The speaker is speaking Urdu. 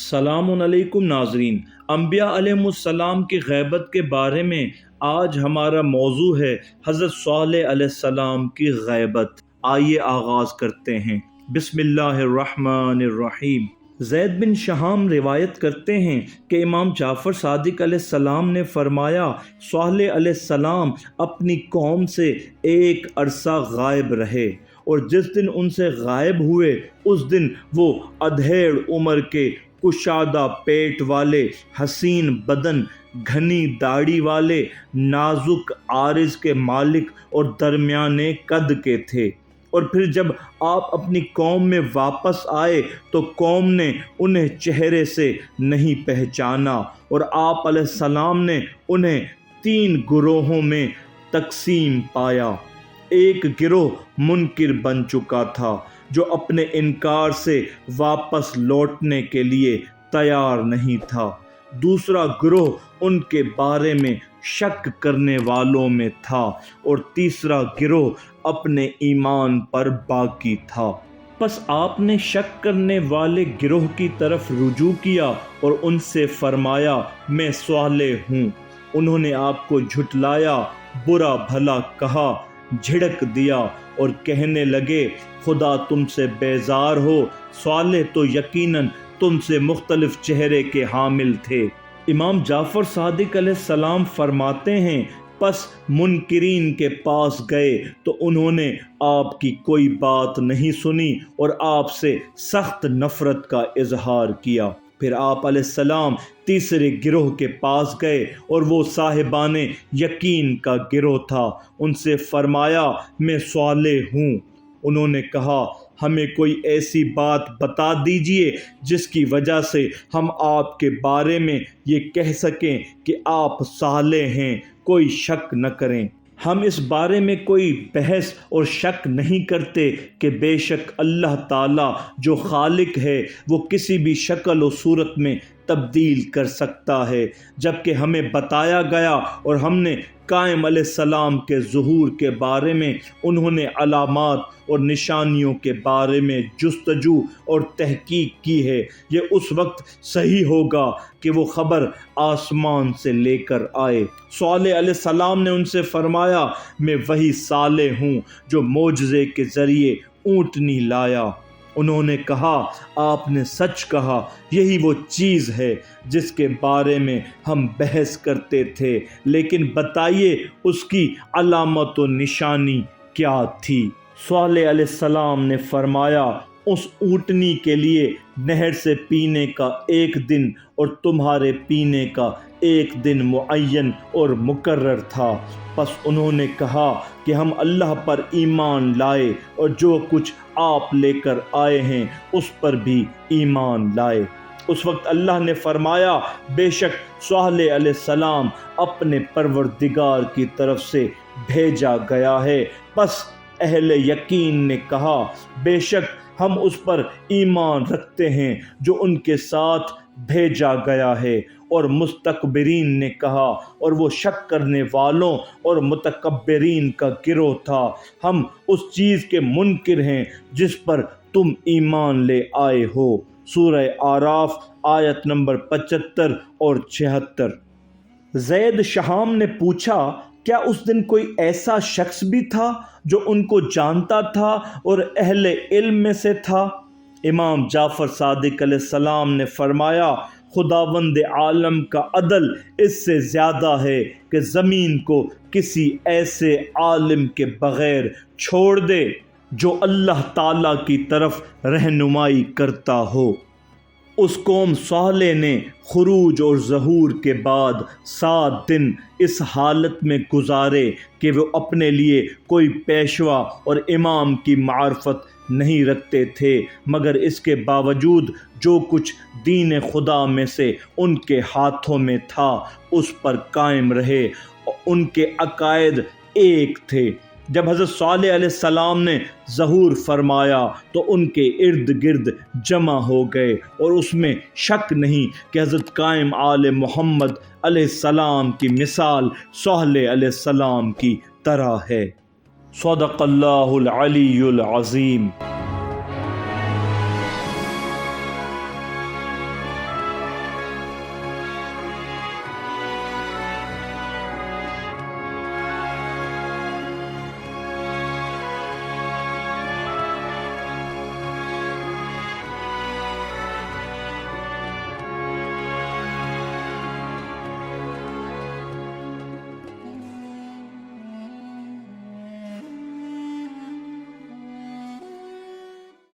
السلام علیکم ناظرین، انبیاء علیہ السلام کی غیبت کے بارے میں آج ہمارا موضوع ہے حضرت صالح علیہ السلام کی غیبت۔ آئیے آغاز کرتے ہیں۔ بسم اللہ الرحمن الرحیم۔ زید بن شہام روایت کرتے ہیں کہ امام جعفر صادق علیہ السلام نے فرمایا، صالح علیہ السلام اپنی قوم سے ایک عرصہ غائب رہے، اور جس دن ان سے غائب ہوئے اس دن وہ ادھیڑ عمر کے، کشادہ پیٹ والے، حسین بدن، گھنی داڑھی والے، نازک عارض کے مالک اور درمیانے قد کے تھے۔ اور پھر جب آپ اپنی قوم میں واپس آئے تو قوم نے انہیں چہرے سے نہیں پہچانا، اور آپ علیہ السلام نے انہیں 3 گروہوں میں تقسیم پایا۔ ایک گروہ منکر بن چکا تھا جو اپنے انکار سے واپس لوٹنے کے لیے تیار نہیں تھا۔ دوسرا گروہ ان کے بارے میں شک کرنے والوں میں تھا، اور تیسرا گروہ اپنے ایمان پر باقی تھا۔ پس آپ نے شک کرنے والے گروہ کی طرف رجوع کیا اور ان سے فرمایا، میں صالح ہوں۔ انہوں نے آپ کو جھٹلایا، برا بھلا کہا، جھڑک دیا اور کہنے لگے، خدا تم سے بیزار ہو، صالح تو یقیناً تم سے مختلف چہرے کے حامل تھے۔ امام جعفر صادق علیہ السلام فرماتے ہیں، پس منکرین کے پاس گئے تو انہوں نے آپ کی کوئی بات نہیں سنی اور آپ سے سخت نفرت کا اظہار کیا۔ پھر آپ علیہ السلام تیسرے گروہ کے پاس گئے اور وہ صاحبان یقین کا گروہ تھا۔ ان سے فرمایا، میں صالح ہوں۔ انہوں نے کہا، ہمیں کوئی ایسی بات بتا دیجئے جس کی وجہ سے ہم آپ کے بارے میں یہ کہہ سکیں کہ آپ صالح ہیں، کوئی شک نہ کریں۔ ہم اس بارے میں کوئی بحث اور شک نہیں کرتے کہ بے شک اللہ تعالیٰ جو خالق ہے وہ کسی بھی شکل و صورت میں تبدیل کر سکتا ہے۔ جبکہ ہمیں بتایا گیا اور ہم نے قائم علیہ السلام کے ظہور کے بارے میں انہوں نے علامات اور نشانیوں کے بارے میں جستجو اور تحقیق کی ہے۔ یہ اس وقت صحیح ہوگا کہ وہ خبر آسمان سے لے کر آئے۔ صالح علیہ السلام نے ان سے فرمایا، میں وہی صالح ہوں جو معجزے کے ذریعے اونٹنی لایا۔ انہوں نے کہا، آپ نے سچ کہا، یہی وہ چیز ہے جس کے بارے میں ہم بحث کرتے تھے، لیکن بتائیے اس کی علامت و نشانی کیا تھی؟ صالح علیہ السلام نے فرمایا، اس اونٹنی کے لیے نہر سے پینے کا 1 دن اور تمہارے پینے کا 1 دن معین اور مقرر تھا۔ پس انہوں نے کہا کہ ہم اللہ پر ایمان لائے اور جو کچھ آپ لے کر آئے ہیں اس پر بھی ایمان لائے۔ اس وقت اللہ نے فرمایا، بے شک صالح علیہ السلام اپنے پروردگار کی طرف سے بھیجا گیا ہے۔ پس اہل یقین نے کہا، بے شک ہم اس پر ایمان رکھتے ہیں جو ان کے ساتھ بھیجا گیا ہے۔ اور مستکبرین نے کہا، اور وہ شک کرنے والوں اور متکبرین کا گروہ تھا، ہم اس چیز کے منکر ہیں جس پر تم ایمان لے آئے ہو۔ سورہ اعراف آیت نمبر 75 اور 76۔ زید شہام نے پوچھا، کیا اس دن کوئی ایسا شخص بھی تھا جو ان کو جانتا تھا اور اہل علم میں سے تھا؟ امام جعفر صادق علیہ السلام نے فرمایا، خداوند عالم کا عدل اس سے زیادہ ہے کہ زمین کو کسی ایسے عالم کے بغیر چھوڑ دے جو اللہ تعالیٰ کی طرف رہنمائی کرتا ہو۔ اس قوم صالح نے خروج اور ظہور کے بعد 7 دن اس حالت میں گزارے کہ وہ اپنے لیے کوئی پیشوا اور امام کی معرفت نہیں رکھتے تھے، مگر اس کے باوجود جو کچھ دین خدا میں سے ان کے ہاتھوں میں تھا اس پر قائم رہے۔ ان کے عقائد ایک تھے۔ جب حضرت صالح علیہ السلام نے ظہور فرمایا تو ان کے ارد گرد جمع ہو گئے، اور اس میں شک نہیں کہ حضرت قائم آل محمد علیہ السلام کی مثال صالح علیہ السلام کی طرح ہے۔ صدق اللہ العلی العظیم۔